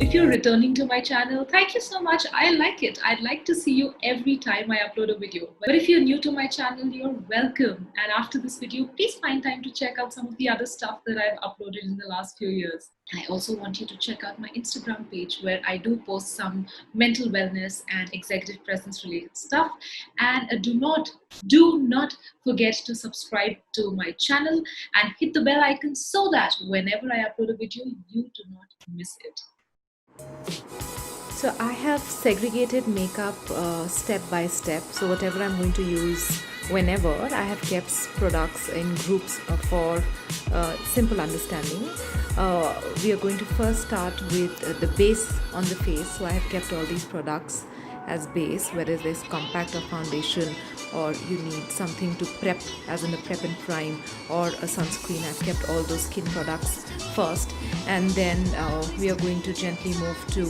If you're returning to my channel, thank you so much. I like it. I'd like to see you every time I upload a video. But if you're new to my channel, you're welcome. And after this video, please find time to check out some of the other stuff that I've uploaded in the last few years. I also want you to check out my Instagram page where I do post some mental wellness and executive presence related stuff. And do not forget to subscribe to my channel and hit the bell icon so that whenever I upload a video, you do not miss it. So I have segregated makeup step by step. So whatever I'm going to use whenever, I have kept products in groups for simple understanding. We are going to first start with the base on the face. So I have kept all these products as base, whether there's compact or foundation, or you need something to prep, as in the prep and prime, or a sunscreen. I've kept all those skin products first, and then we are going to gently move to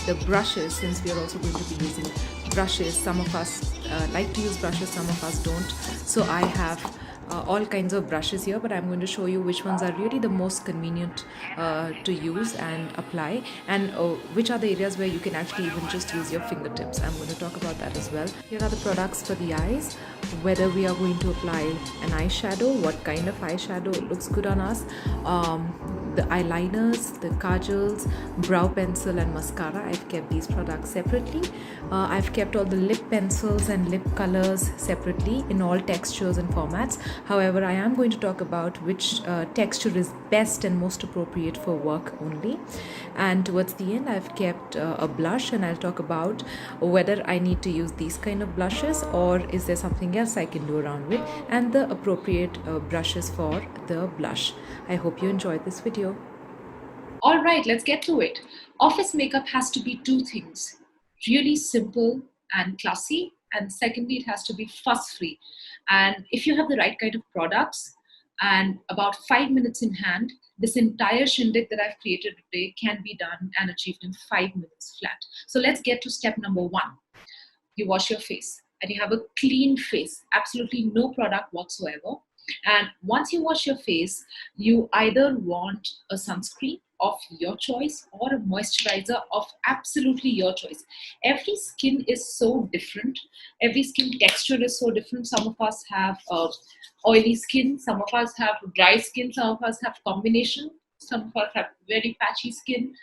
the brushes, since we are also going to be using brushes. Some of us like to use brushes, some of us don't. So I have all kinds of brushes here, but I'm going to show you which ones are really the most convenient to use and apply, and which are the areas where you can actually even just use your fingertips. I'm going to talk about that as well. Here are the products for the eyes, whether we are going to apply an eyeshadow, what kind of eyeshadow looks good on us, the eyeliners, the kajals, brow pencil and mascara. I've kept these products separately. I've kept all the lip pencils and lip colors separately in all textures and formats. However, I am going to talk about which texture is best and most appropriate for work only. And towards the end, I've kept a blush, and I'll talk about whether I need to use these kind of blushes or is there something else I can do around with, and the appropriate brushes for the blush. I hope you enjoyed this video. All right, let's get to it. Office makeup has to be two things: really simple and classy, and secondly, it has to be fuss free. And if you have the right kind of products and about 5 minutes in hand, this entire shindig that I've created today can be done and achieved in 5 minutes flat. So let's get to step number one. You wash your face and you have a clean face, absolutely no product whatsoever. And once you wash your face, you either want a sunscreen of your choice or a moisturizer of absolutely your choice. Every skin is so different, every skin texture is so different. Some of us have oily skin, some of us have dry skin, some of us have combination, some of us have very patchy skin,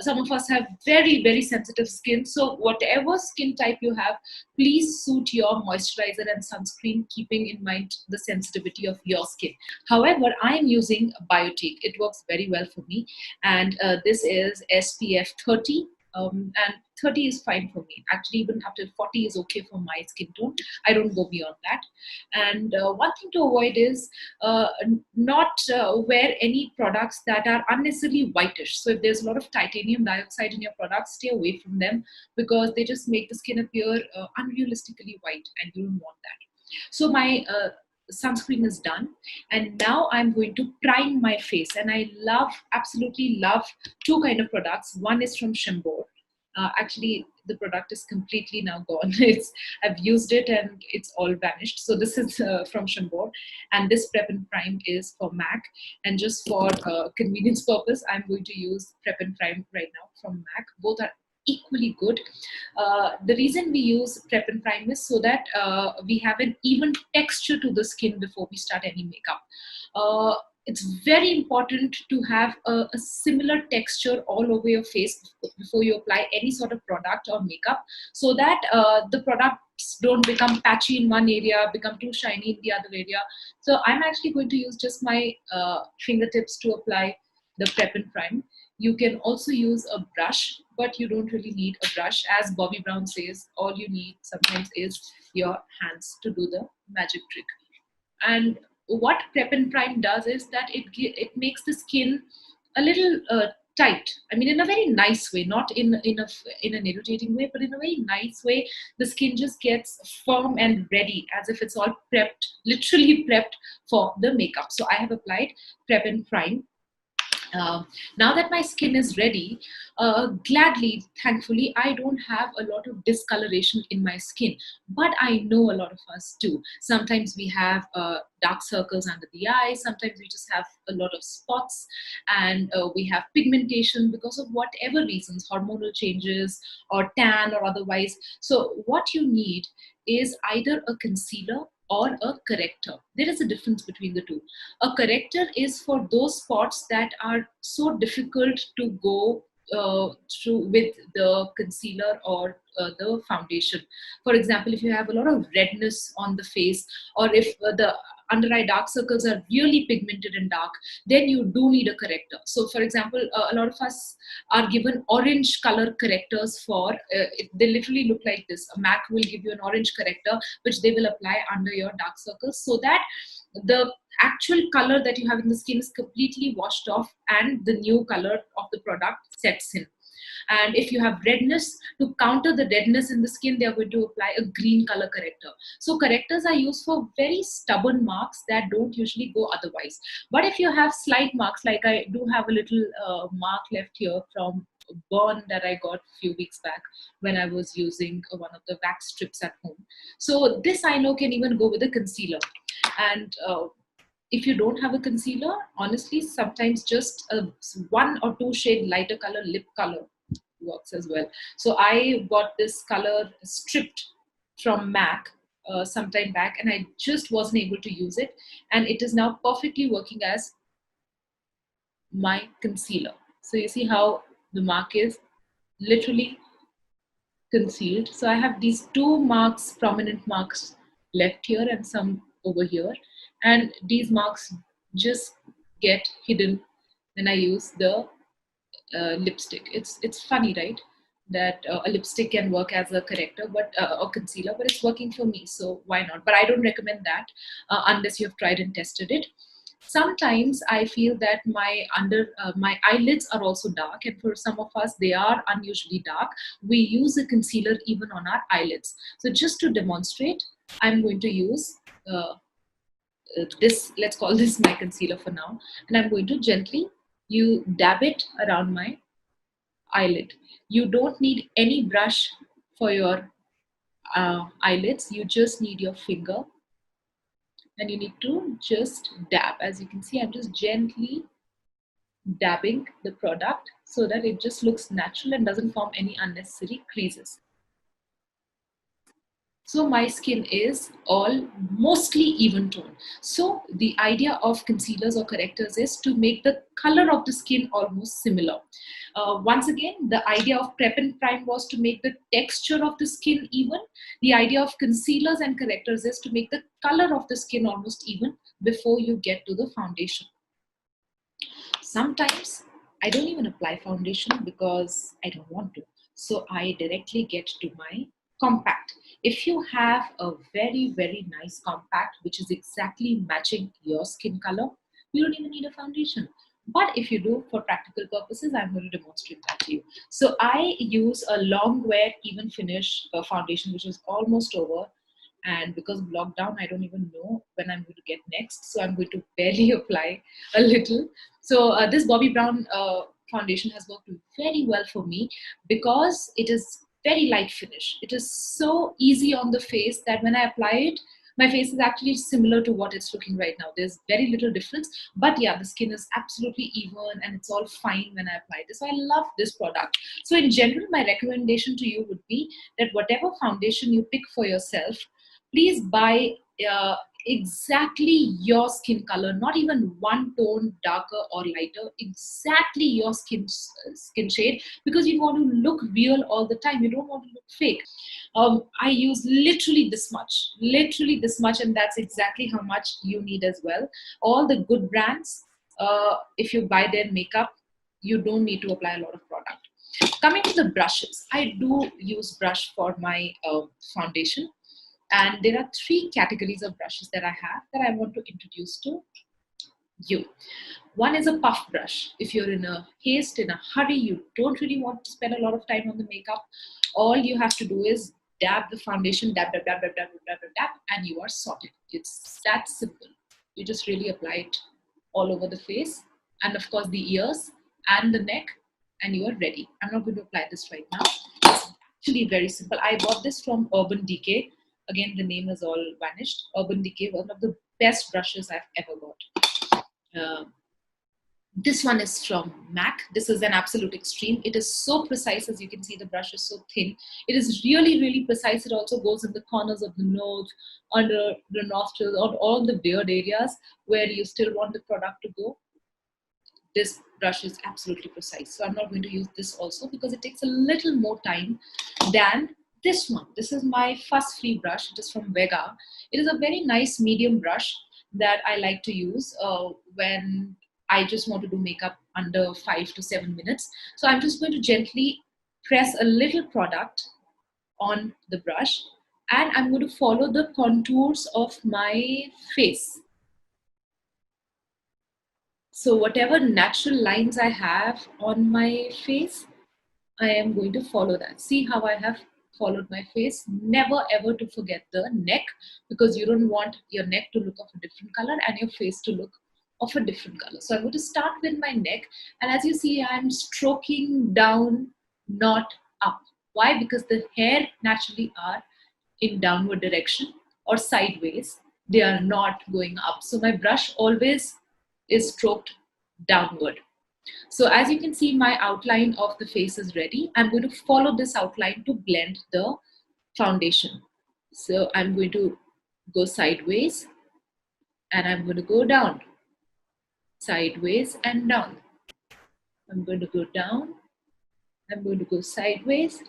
some of us have very, very sensitive skin. So whatever skin type you have, please suit your moisturizer and sunscreen, keeping in mind the sensitivity of your skin. However, I am using Biotique. It works very well for me, and this is SPF 30. And 30 is fine for me. Actually, even up to 40 is okay for my skin tone. I don't go beyond that. And one thing to avoid is not wear any products that are unnecessarily whitish. So if there's a lot of titanium dioxide in your products, stay away from them, because they just make the skin appear unrealistically white, and you don't want that. So my sunscreen is done, and now I'm going to prime my face. And I absolutely love two kind of products. One is from Shimbor. Actually, the product is completely now gone. I've used it and it's all vanished. So this is from Shimbor, and this Prep and Prime is for MAC. And just for convenience purpose, I'm going to use Prep and Prime right now from MAC. Both are equally good. The reason we use Prep and Prime is so that we have an even texture to the skin before we start any makeup. It's very important to have a similar texture all over your face before you apply any sort of product or makeup, so that the products don't become patchy in one area, become too shiny in the other area. So I'm actually going to use just my fingertips to apply the Prep and Prime. You can also use a brush, but you don't really need a brush. As Bobbi Brown says, all you need sometimes is your hands to do the magic trick. And what Prep and Prime does is that it makes the skin a little tight. I mean, in a very nice way, not in an irritating way, but in a very nice way. The skin just gets firm and ready, as if it's all prepped, literally prepped for the makeup. So I have applied Prep and Prime. Now that my skin is ready, gladly, thankfully, I don't have a lot of discoloration in my skin. But I know a lot of us do. Sometimes we have dark circles under the eyes, sometimes we just have a lot of spots, and we have pigmentation because of whatever reasons, hormonal changes, or tan, or otherwise. So, what you need is either a concealer or a corrector. There is a difference between the two. A corrector is for those spots that are so difficult to go through with the concealer or the foundation. For example, if you have a lot of redness on the face, or if the under eye dark circles are really pigmented and dark, then you do need a corrector. So, for example, a lot of us are given orange color correctors for, they literally look like this. A MAC will give you an orange corrector, which they will apply under your dark circles so that the actual color that you have in the skin is completely washed off and the new color of the product sets in. And if you have redness, to counter the redness in the skin, they are going to apply a green color corrector. So correctors are used for very stubborn marks that don't usually go otherwise. But if you have slight marks, like I do have a little mark left here from a burn that I got a few weeks back when I was using one of the wax strips at home. So this I know can even go with a concealer. And if you don't have a concealer, honestly, sometimes just a 1 or 2 shade lighter color lip color works as well. So I bought this color stripped from MAC some time back, and I just wasn't able to use it, and it is now perfectly working as my concealer. So you see how the mark is literally concealed. So I have these two marks, prominent marks left here and some over here. And these marks just get hidden when I use the lipstick. It's funny, right? That a lipstick can work as a corrector, but or concealer, but it's working for me. So why not? But I don't recommend that unless you have tried and tested it. Sometimes I feel that my eyelids are also dark, and for some of us they are unusually dark. We use a concealer even on our eyelids. So just to demonstrate, I'm going to use this. Let's call this my concealer for now, and I'm going to gently you dab it around my eyelid. You don't need any brush for your eyelids. You just need your finger, and you need to just dab. As you can see, I'm just gently dabbing the product so that it just looks natural and doesn't form any unnecessary creases. So my skin is all mostly even tone. So the idea of concealers or correctors is to make the color of the skin almost similar. Once again, the idea of prep and prime was to make the texture of the skin even. The idea of concealers and correctors is to make the color of the skin almost even before you get to the foundation. Sometimes I don't even apply foundation because I don't want to. So I directly get to my compact. If you have a very, very nice compact, which is exactly matching your skin color, you don't even need a foundation. But if you do, for practical purposes, I'm going to demonstrate that to you. So I use a long wear even finish foundation, which is almost over. And because of lockdown, I don't even know when I'm going to get next. So I'm going to barely apply a little. So this Bobbi Brown foundation has worked very well for me because it is very light finish. It is so easy on the face that when I apply it, my face is actually similar to what it's looking right now. There's very little difference, but yeah, the skin is absolutely even and it's all fine when I apply this. So I love this product. So in general, my recommendation to you would be that whatever foundation you pick for yourself, please buy exactly your skin color, not even one tone darker or lighter, exactly your skin shade, because you want to look real all the time. You don't want to look fake. I use literally this much, and that's exactly how much you need as well. All the good brands, if you buy their makeup, you don't need to apply a lot of product. Coming to the brushes, I do use brush for my foundation. And there are 3 categories of brushes that I have that I want to introduce to you. One is a puff brush. If you're in a haste, in a hurry, you don't really want to spend a lot of time on the makeup, all you have to do is dab the foundation, dab, dab, dab, dab, dab, dab, dab, dab, and you are sorted. It's that simple. You just really apply it all over the face and of course the ears and the neck, and you are ready. I'm not going to apply this right now. It's actually very simple. I bought this from Urban Decay. Again, the name has all vanished. Urban Decay, one of the best brushes I've ever got. This one is from MAC. This is an absolute extreme. It is so precise. As you can see, the brush is so thin. It is really, really precise. It also goes in the corners of the nose, under the nostrils, on all the beard areas where you still want the product to go. This brush is absolutely precise. So I'm not going to use this also because it takes a little more time than this one. This is my fuss-free brush. It is from Vega. It is a very nice medium brush that I like to use when I just want to do makeup under 5 to 7 minutes. So I'm just going to gently press a little product on the brush, and I'm going to follow the contours of my face. So whatever natural lines I have on my face, I am going to follow that. See how I have followed my face. Never ever to forget the neck, because you don't want your neck to look of a different color and your face to look of a different color. So I'm going to start with my neck, and as you see, I'm stroking down, not up. Why? Because the hair naturally are in downward direction or sideways. They are not going up. So my brush always is stroked downward. So as you can see, my outline of the face is ready. I'm going to follow this outline to blend the foundation. So I'm going to go sideways and I'm going to go down, sideways and down. I'm going to go down, I'm going to go sideways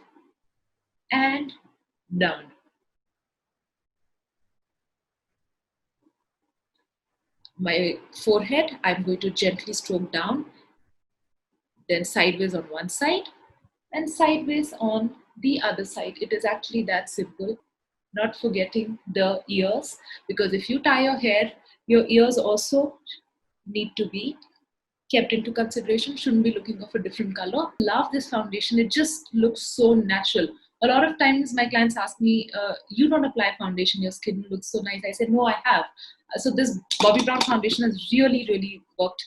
and down. My forehead, I'm going to gently stroke down, then sideways on one side and sideways on the other side. It is actually that simple. Not forgetting the ears, because if you tie your hair, your ears also need to be kept into consideration. Shouldn't be looking of a different color. Love this foundation. It just looks so natural. A lot of times my clients ask me, you don't apply foundation, your skin looks so nice. I said, no, I have. So this Bobbi Brown foundation has really, really worked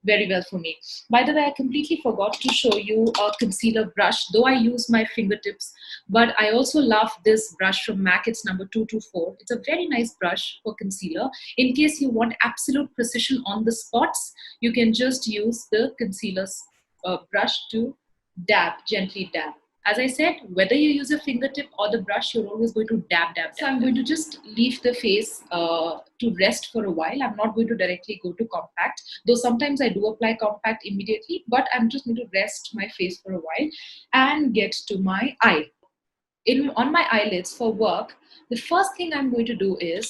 very well for me. By the way, I completely forgot to show you a concealer brush, though I use my fingertips, but I also love this brush from MAC. It's number 224. It's a very nice brush for concealer. In case you want absolute precision on the spots, you can just use the concealer brush to dab, gently dab. As I said, whether you use a fingertip or the brush, you're always going to dab, dab, dab. So I'm going to just leave the face to rest for a while. I'm not going to directly go to compact, though sometimes I do apply compact immediately, but I'm just going to rest my face for a while and get to my eye. On my eyelids for work, the first thing I'm going to do is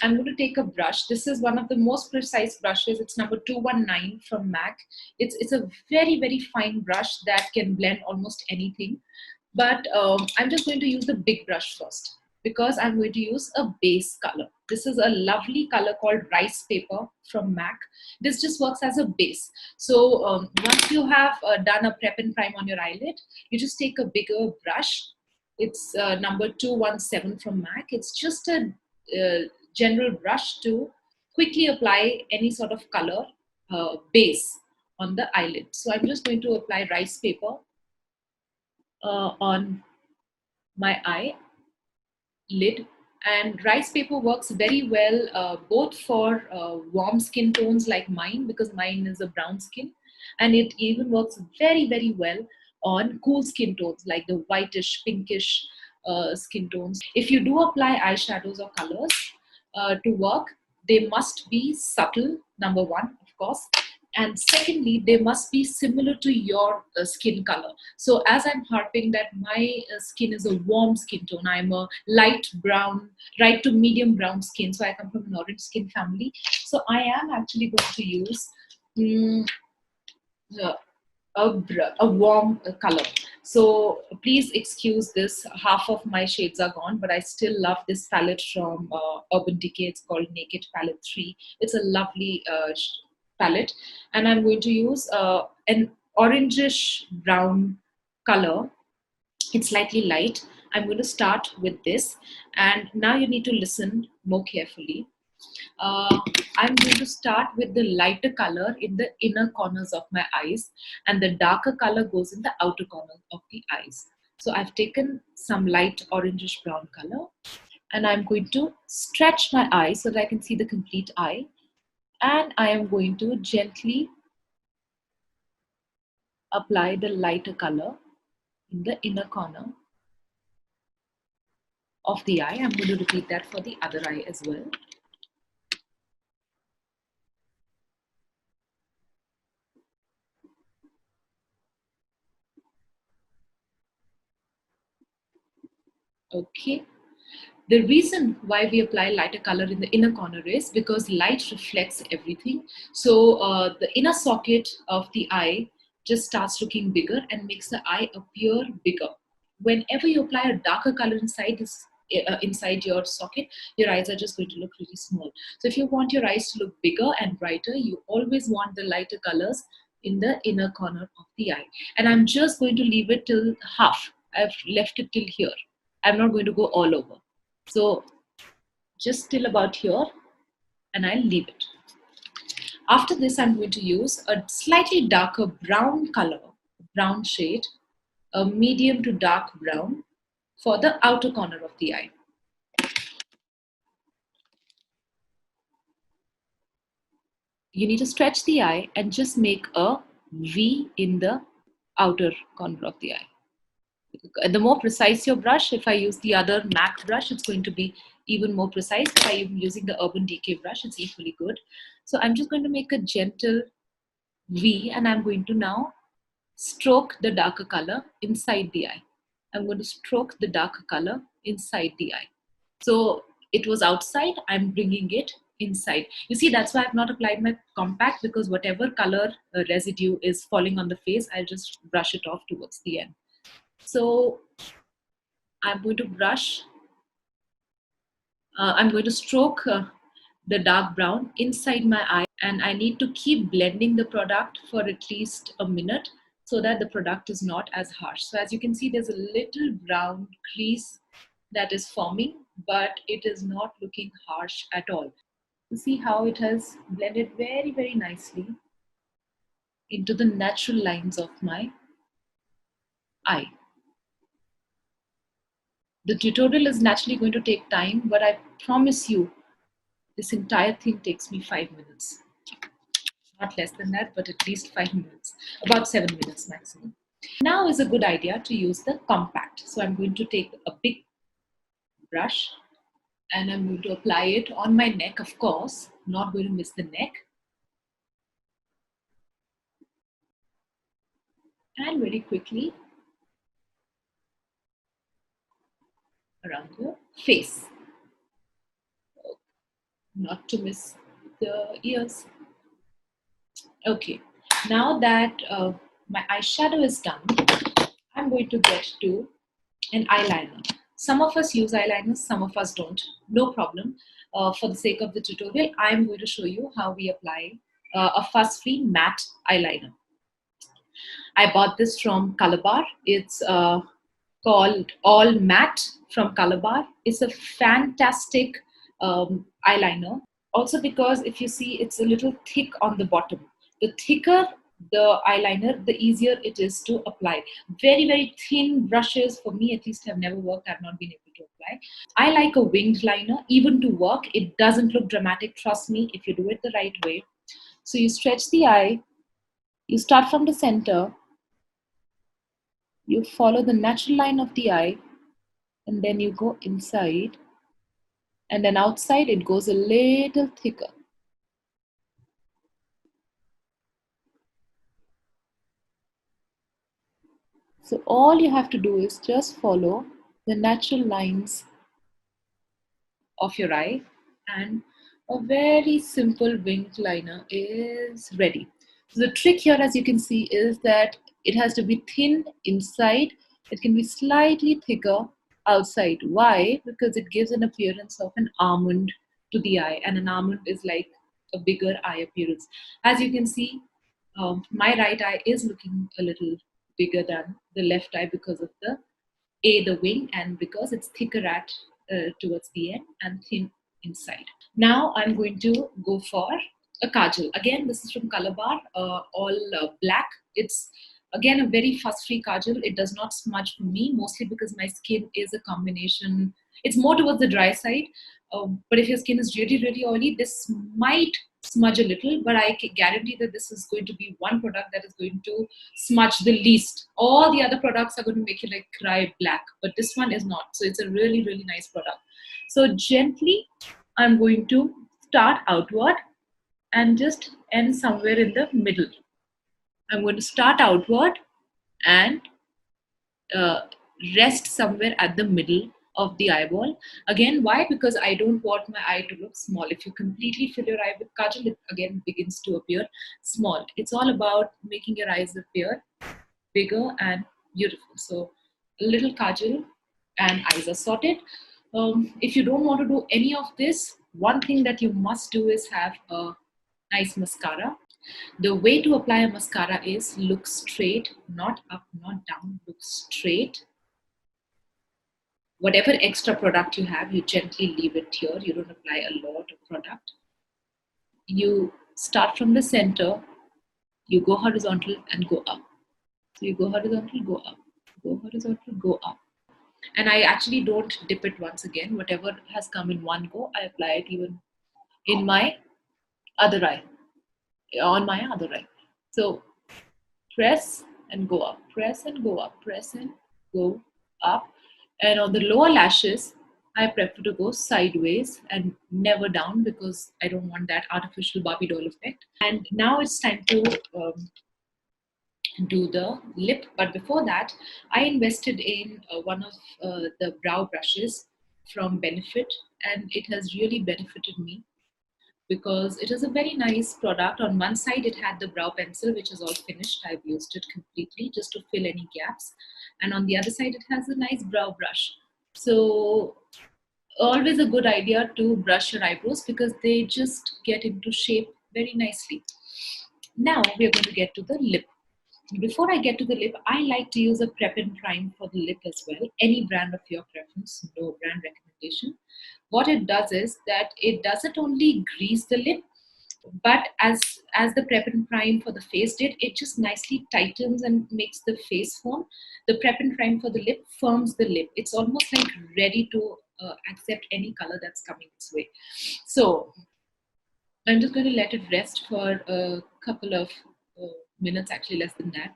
I'm going to take a brush. This is one of the most precise brushes. It's number 219 from MAC. It's a very, very fine brush that can blend almost anything. But I'm just going to use the big brush first, because I'm going to use a base color. This is a lovely color called Rice Paper from MAC. This just works as a base. So once you have done a prep and prime on your eyelid, you just take a bigger brush. It's number 217 from MAC. It's just a general brush to quickly apply any sort of color base on the eyelid. So I'm just going to apply Rice Paper on my eye lid. And Rice Paper works very well both for warm skin tones like mine, because mine is a brown skin, and it even works very, very well on cool skin tones like the whitish, pinkish skin tones. If you do apply eyeshadows or colors to work, they must be subtle, number one, of course. And secondly, they must be similar to your skin color. So as I'm harping that my skin is a warm skin tone, I'm a light brown, right to medium brown skin. So I come from an orange skin family. So I am actually going to use a warm color. So please excuse this. Half of my shades are gone, but I still love this palette from Urban Decay. It's called Naked Palette 3. It's a lovely palette, and I'm going to use an orangish brown color. It's slightly light. I'm going to start with this, and now you need to listen more carefully. Uh, I'm going to start with the lighter color in the inner corners of my eyes, and the darker color goes in the outer corner of the eyes. So I've taken some light orangish brown color, and I'm going to stretch my eye so that I can see the complete eye. And I am going to gently apply the lighter color in the inner corner of the eye. I'm going to repeat that for the other eye as well. Okay. The reason why we apply lighter color in the inner corner is because light reflects everything. So the inner socket of the eye just starts looking bigger and makes the eye appear bigger. Whenever you apply a darker color inside your socket, your eyes are just going to look really small. So if you want your eyes to look bigger and brighter, you always want the lighter colors in the inner corner of the eye. And I'm just going to leave it till half. I've left it till here. I'm not going to go all over. So just till about here, and I'll leave it. After this, I'm going to use a slightly darker brown color, brown shade, a medium to dark brown for the outer corner of the eye. You need to stretch the eye and just make a V in the outer corner of the eye. The more precise your brush, if I use the other MAC brush, it's going to be even more precise. If I'm using the Urban Decay brush, it's equally good. So I'm just going to make a gentle V, and I'm going to now stroke the darker color inside the eye. I'm going to stroke the darker color inside the eye. So it was outside, I'm bringing it inside. You see, that's why I've not applied my compact, because whatever color residue is falling on the face, I'll just brush it off towards the end. So I'm going to brush, I'm going to stroke the dark brown inside my eye, and I need to keep blending the product for at least a minute so that the product is not as harsh. So as you can see, there's a little brown crease that is forming, but it is not looking harsh at all. You see how it has blended very, very nicely into the natural lines of my eye. The tutorial is naturally going to take time, but I promise you, this entire thing takes me 5 minutes. Not less than that, but at least 5 minutes, about 7 minutes maximum. Now is a good idea to use the compact. So I'm going to take a big brush and I'm going to apply it on my neck, of course, not going to miss the neck. And very quickly around the face, not to miss the ears. Okay, now that my eyeshadow is done, I'm going to get to an eyeliner. Some of us use eyeliners, some of us don't. No problem. For the sake of the tutorial, I'm going to show you how we apply a fuss-free matte eyeliner. I bought this from Calabar. It's called All Matte from Calabar. It's a fantastic eyeliner. Also because if you see, it's a little thick on the bottom. The thicker the eyeliner, the easier it is to apply. Very, very thin brushes, for me at least, have never worked. I've not been able to apply. I like a winged liner, even to work. It doesn't look dramatic, trust me, if you do it the right way. So you stretch the eye, you start from the center, you follow the natural line of the eye, and then you go inside, and then outside it goes a little thicker. So all you have to do is just follow the natural lines of your eye, and a very simple winged liner is ready. So the trick here, as you can see, is that it has to be thin inside. It can be slightly thicker outside. Why? Because it gives an appearance of an almond to the eye, and an almond is like a bigger eye appearance. As you can see, my right eye is looking a little bigger than the left eye because of the wing, and because it's thicker at towards the end and thin inside. Now I'm going to go for a kajal. Again, this is from Color Bar, all black. It's again a very fuss-free kajal. It does not smudge for me, mostly because my skin is a combination. It's more towards the dry side. But if your skin is really, really oily, this might smudge a little, but I can guarantee that this is going to be one product that is going to smudge the least. All the other products are going to make you like cry black, but this one is not. So it's a really, really nice product. So gently, I'm going to start outward and just end somewhere in the middle. I'm going to start outward and uh, rest somewhere at the middle of the eyeball. Again, why? Because I don't want my eye to look small. If you completely fill your eye with kajal, it again begins to appear small. It's all about making your eyes appear bigger and beautiful. So a little kajal and eyes are sorted. If you don't want to do any of this, one thing that you must do is have a nice mascara. The way to apply a mascara is look straight, not up, not down, look straight. Whatever extra product you have, you gently leave it here. You don't apply a lot of product. You start from the center, you go horizontal and go up. So you go horizontal, go up, go horizontal, go up. And I actually don't dip it once again. Whatever has come in one go, I apply it even in my other eye, on my other eye. So press and go up, press and go up, press and go up. And on the lower lashes, I prefer to go sideways and never down because I don't want that artificial Barbie doll effect. And now it's time to do the lip. But before that, I invested in one of the brow brushes from Benefit, and it has really benefited me because it is a very nice product. On one side, it had the brow pencil, which is all finished. I've used it completely just to fill any gaps. And on the other side, it has a nice brow brush. So always a good idea to brush your eyebrows because they just get into shape very nicely. Now we are going to get to the lip. Before I get to the lip, I like to use a prep and prime for the lip as well. Any brand of your preference, no brand recommendation. What it does is that it doesn't only grease the lip, but as the prep and prime for the face did, it just nicely tightens and makes the face firm. The prep and prime for the lip firms the lip. It's almost like ready to accept any color that's coming its way. So I'm just going to let it rest for a couple of minutes, actually less than that.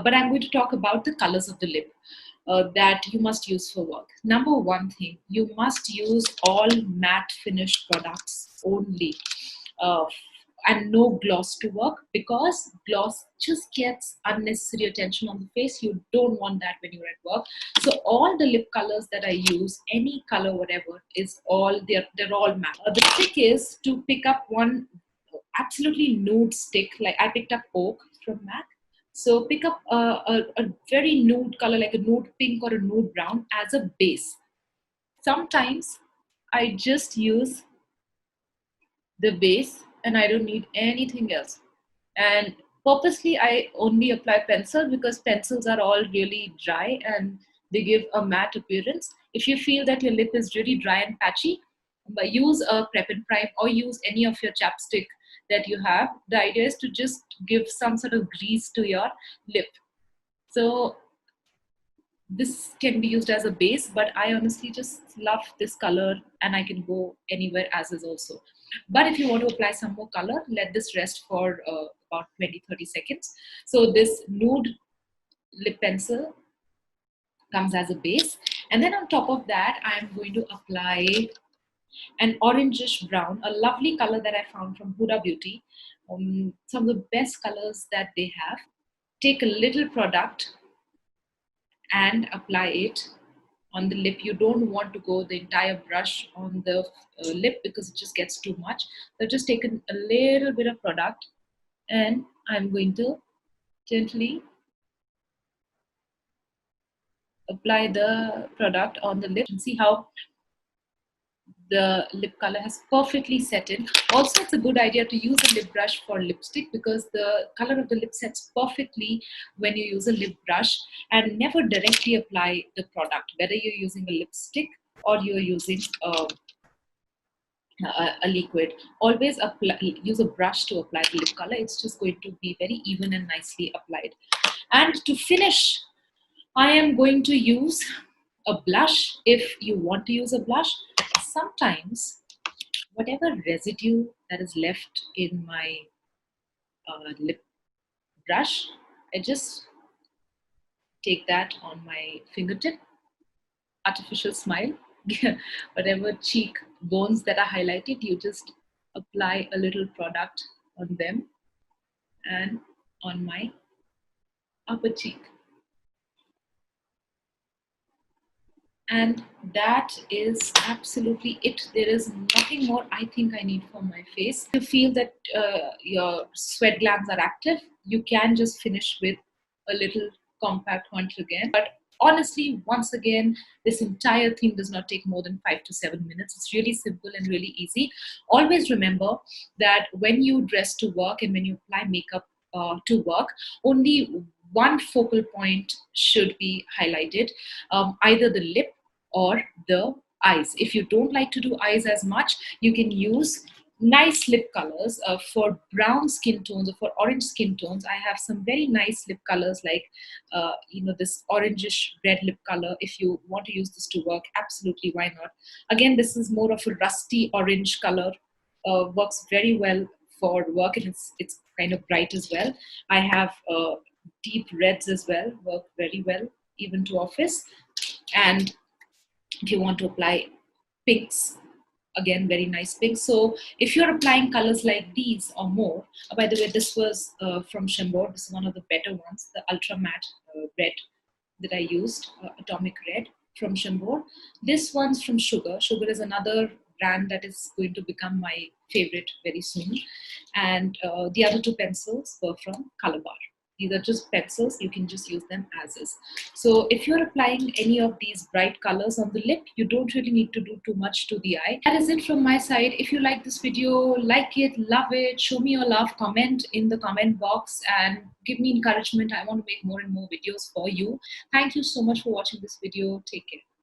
But I'm going to talk about the colors of the lip that you must use for work. Number one thing, you must use all matte finish products only. Uh, and no gloss to work because gloss just gets unnecessary attention on the face. You don't want that when you're at work. So all the lip colors that I use, any color, whatever, is all they're all matte. The trick is to pick up one absolutely nude stick. Like I picked up Oak from MAC. So pick up a very nude color, like a nude pink or a nude brown as a base. Sometimes I just use the base and I don't need anything else. And purposely, I only apply pencil because pencils are all really dry and they give a matte appearance. If you feel that your lip is really dry and patchy, but use a prep and prime or use any of your chapstick that you have. The idea is to just give some sort of grease to your lip. So this can be used as a base, but I honestly just love this color and I can go anywhere as is also. But if you want to apply some more color, let this rest for about 20-30 seconds. So this nude lip pencil comes as a base. And then on top of that, I'm going to apply an orangish brown, a lovely color that I found from Huda Beauty. Some of the best colors that they have. Take a little product and apply it on the lip. You don't want to go the entire brush on the lip because it just gets too much. So just take a little bit of product and I'm going to gently apply the product on the lip and see how the lip color has perfectly set in. Also, it's a good idea to use a lip brush for lipstick because the color of the lip sets perfectly when you use a lip brush, and never directly apply the product, whether you're using a lipstick or you're using a liquid. Always use a brush to apply the lip color. It's just going to be very even and nicely applied. And to finish, I am going to use a blush if you want to use a blush. Sometimes, whatever residue that is left in my lip brush, I just take that on my fingertip, artificial smile. Whatever cheek bones that are highlighted, you just apply a little product on them and on my upper cheek. And that is absolutely it. There is nothing more I think I need for my face. If you feel that your sweat glands are active, you can just finish with a little compact contour again. But honestly, once again, this entire thing does not take more than 5 to 7 minutes. It's really simple and really easy. Always remember that when you dress to work and when you apply makeup to work, only one focal point should be highlighted, either the lip or the eyes. If you don't like to do eyes as much, you can use nice lip colors for brown skin tones or for orange skin tones. I have some very nice lip colors like this orangish red lip color. If you want to use this to work, absolutely, why not? Again, this is more of a rusty orange color, works very well for work, and it's kind of bright as well. I have deep reds as well, work very well even to office. And if you want to apply pinks, again, very nice pinks. So if you're applying colors like these or more, by the way, this was from Chambord. This is one of the better ones, the ultra matte red that I used, atomic red from Chambord. This one's from Sugar. Sugar is another brand that is going to become my favorite very soon. And the other two pencils were from Calabar. These are just pencils, you can just use them as is. So if you're applying any of these bright colors on the lip, you don't really need to do too much to the eye. That is it from my side. If you like this video, like it, love it, show me your love, comment in the comment box and give me encouragement. I want to make more and more videos for you. Thank you so much for watching this video. Take care.